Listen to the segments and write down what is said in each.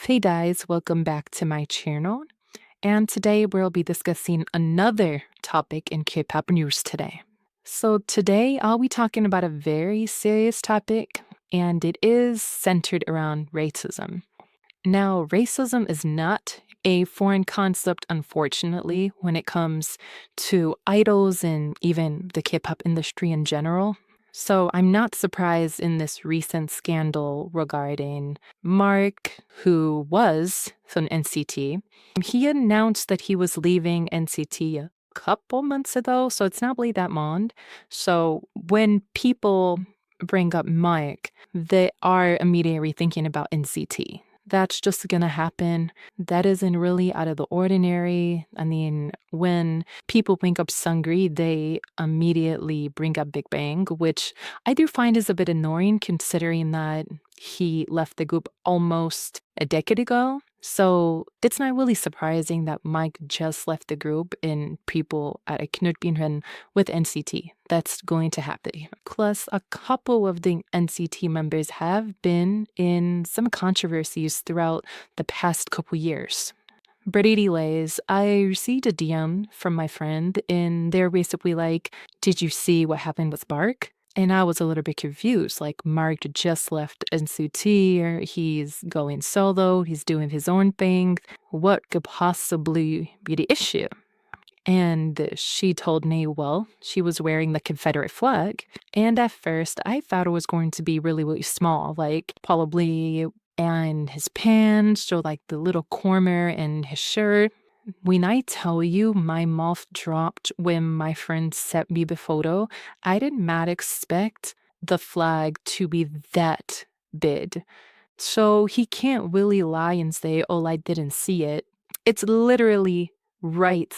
Hey guys, welcome back to my channel. And today we'll be discussing another topic in K-pop news today. So today I'll be talking about a very serious topic, and it is centered around racism. Now, racism is not a foreign concept, unfortunately, when it comes to idols and even the K-pop industry in general. So I'm not surprised in this recent scandal regarding Mark, who was from NCT. He announced that he was leaving NCT a couple months ago, so it's not really that long. So when people bring up Mike, they are immediately thinking about NCT. That's just gonna happen. That isn't really out of the ordinary. I mean, when people bring up Sungri, they immediately bring up Big Bang, which I do find is a bit annoying considering that he left the group almost a decade ago. So it's not really surprising that Mike just left the group and people at Knutbinren with NCT. That's going to happen. Plus, a couple of the NCT members have been in some controversies throughout the past couple years. Brady delays. I received a DM from my friend, and they're basically like, "Did you see what happened with Bark?" And I was a little bit confused. Like, Mark just left NCT, or he's going solo, he's doing his own thing. What could possibly be the issue? And she told me, well, she was wearing the Confederate flag. And at first, I thought it was going to be really, really small, like probably and his pants or like the little corner in his shirt. When I tell you my mouth dropped when my friend sent me the photo, I did not expect the flag to be that big. So he can't really lie and say, oh, I didn't see it. It's literally right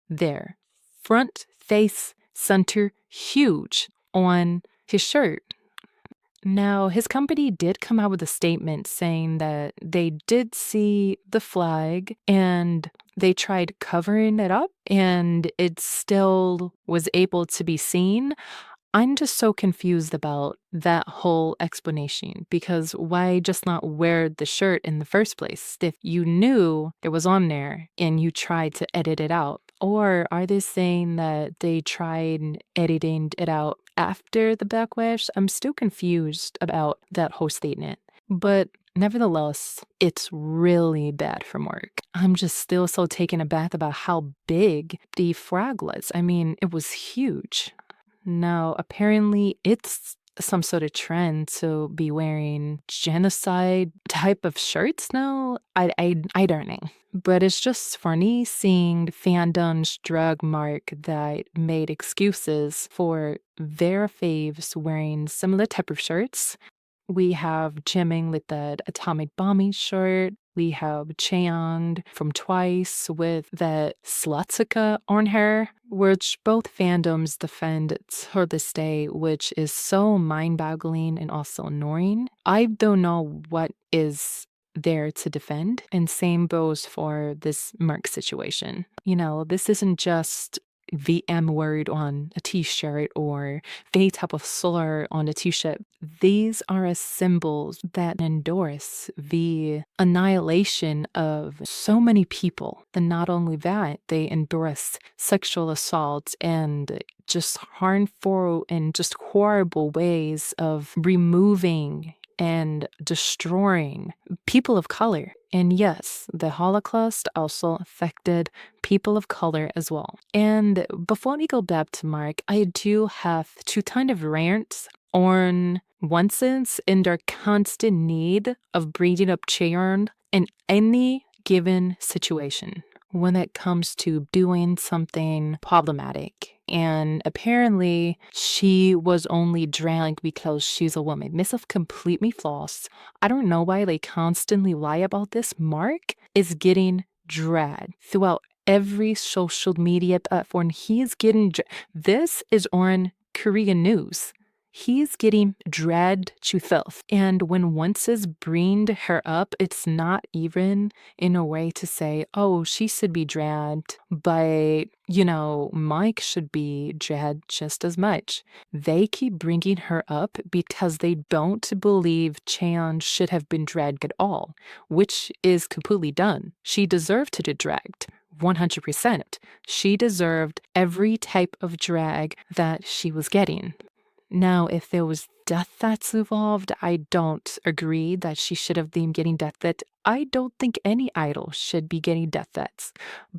there. Front, face, center, huge on his shirt. Now, his company did come out with a statement saying that they did see the flag and they tried covering it up and it still was able to be seen. I'm just so confused about that whole explanation because why just not wear the shirt in the first place if you knew it was on there and you tried to edit it out? Or are they saying that they tried editing it out after the backlash? I'm still confused about that whole statement. But nevertheless, it's really bad for Mark. I'm just still so taken aback about how big the frag was. I mean, it was huge. Now, apparently, it's some sort of trend to be wearing genocide type of shirts now. I don't know. But it's just funny seeing fandoms drag Mark that made excuses for their faves wearing similar type of shirts. We have Jimin with that atomic bombing shirt. We have Cheon from Twice with that swastika on her, which both fandoms defend to this day, which is so mind-boggling and also annoying. I don't know what is there to defend, and same goes for this Merc situation. You know, this isn't just the M word on a t-shirt or the type of slur on a t-shirt. These are symbols that endorse the annihilation of so many people. And not only that, they endorse sexual assault and just harmful and just horrible ways of removing and destroying people of color. And yes, the Holocaust also affected people of color as well. And before we go back to Mark, I do have to kind of rant on Once's in their constant need of bringing up Cheon in any given situation when it comes to doing something problematic. And apparently, she was only dragged because she's a woman. This is completely false. I don't know why they constantly lie about this. Mark is getting dragged throughout every social media platform. He's getting this is on Korean news. he's getting dragged to filth. And when Wences bring her up, it's not even in a way to say, oh, she should be dragged, but, Mike should be dragged just as much. They keep bringing her up because they don't believe Cheon should have been dragged at all, which is completely done. She deserved to be dragged. 100%. She deserved every type of drag that she was getting. Now, if there was death threats involved, I don't agree that she should have been getting death threats. I don't think any idol should be getting death threats.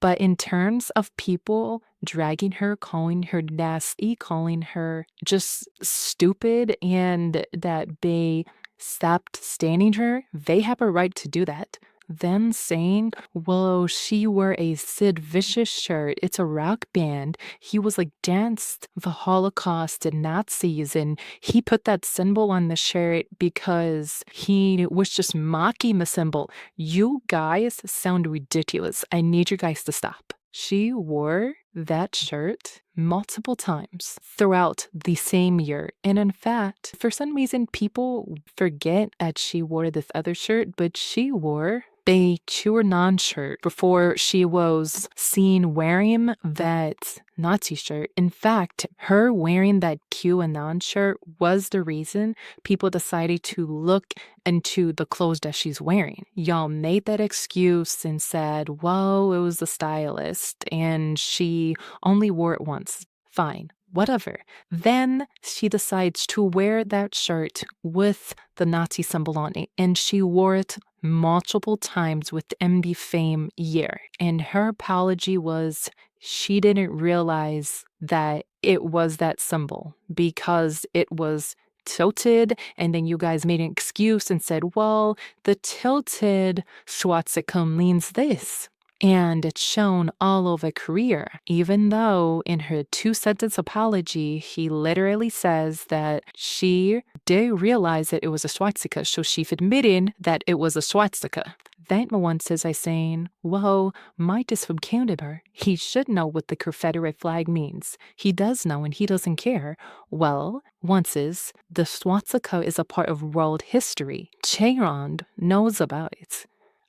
But in terms of people dragging her, calling her nasty, calling her just stupid, and that they stopped standing her, they have a right to do that. Them saying, well, she wore a Sid Vicious shirt. It's a rock band. He was like danced the Holocaust and Nazis, and he put that symbol on the shirt because he was just mocking the symbol. You guys sound ridiculous. I need you guys to stop. She wore that shirt multiple times throughout the same year. And in fact, for some reason, people forget that she wore this other shirt, but she wore a QAnon shirt before she was seen wearing that Nazi shirt. In fact, her wearing that QAnon shirt was the reason people decided to look into the clothes that she's wearing. Y'all made that excuse and said, well, it was the stylist and she only wore it once. Fine. Whatever. Then she decides to wear that shirt with the Nazi symbol on it, and she wore it multiple times with MB Fame year. And her apology was she didn't realize that it was that symbol because it was tilted, and then you guys made an excuse and said, well, the tilted swastika means this. And it's shown all over career, even though in her 2-sentence apology, he literally says that she did realize that it was a swastika, so she's admitting that it was a swastika. Then Wences is saying, well, Mike is from Canada. He should know what the Confederate flag means. He does know and he doesn't care. Well, Wences, the swastika is a part of world history. Cheon knows about it.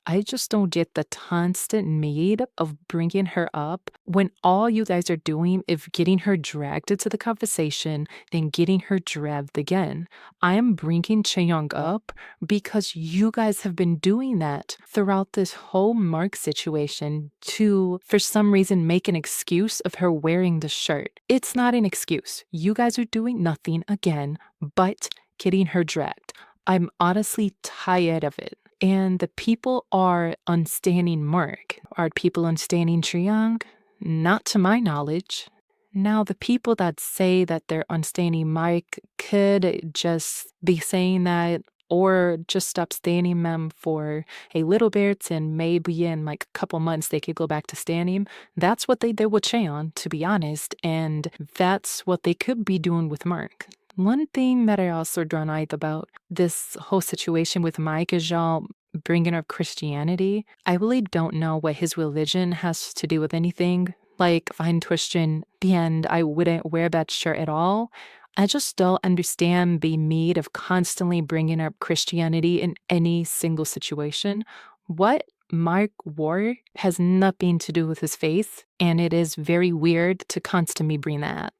I just don't get the constant need of bringing her up when all you guys are doing is getting her dragged into the conversation, then getting her dragged again. I am bringing Chaeyoung up because you guys have been doing that throughout this whole Mark situation to, for some reason, make an excuse of her wearing the shirt. It's not an excuse. You guys are doing nothing again but getting her dragged. I'm honestly tired of it. And the people are unstanding Mark. Are people unstanding Chaeyoung? Not to my knowledge. Now, the people that say that they're unstanding Mike could just be saying that or just stop standing them for a little bit and maybe in like a couple months they could go back to standing. That's what they did with Cheon, to be honest, and that's what they could be doing with Mark. One thing that I also drawn out about this whole situation with Mike is y'all bringing up Christianity. I really don't know what his religion has to do with anything. Like, if I'm Christian, the end, I wouldn't wear that shirt at all. I just don't understand the need of constantly bringing up Christianity in any single situation. What Mark wore has nothing to do with his faith, and it is very weird to constantly bring that up.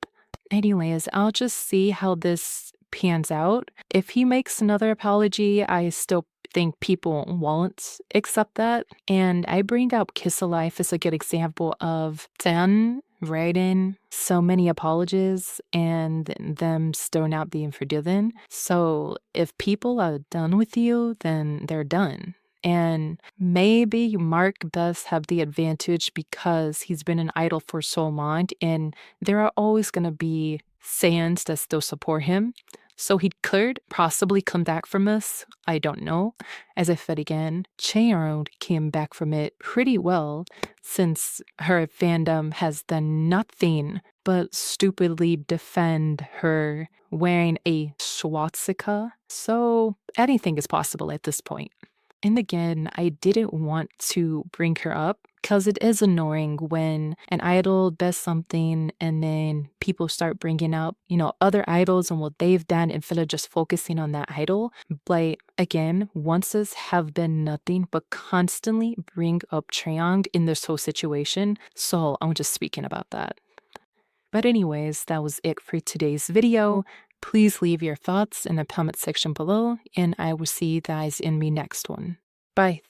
Anyways, I'll just see how this pans out. If he makes another apology, I still think people won't accept that. And I bring up Kiss Alive as a good example of them writing so many apologies and them still not being forgiven. So if people are done with you, then they're done. And maybe Mark does have the advantage because he's been an idol for so long, and there are always going to be fans that still support him. So he could possibly come back from this. I don't know. As I said again, Chaeyoung came back from it pretty well since her fandom has done nothing but stupidly defend her wearing a swastika. So anything is possible at this point. And again, I didn't want to bring her up Because it is annoying when an idol does something and then people start bringing up, other idols and what they've done instead of just focusing on that idol. But again, Onces have been nothing but constantly bring up Traeyoung in this whole situation. So I'm just speaking about that. But anyways, that was it for today's video. Please leave your thoughts in the comment section below, and I will see you guys in my next one. Bye.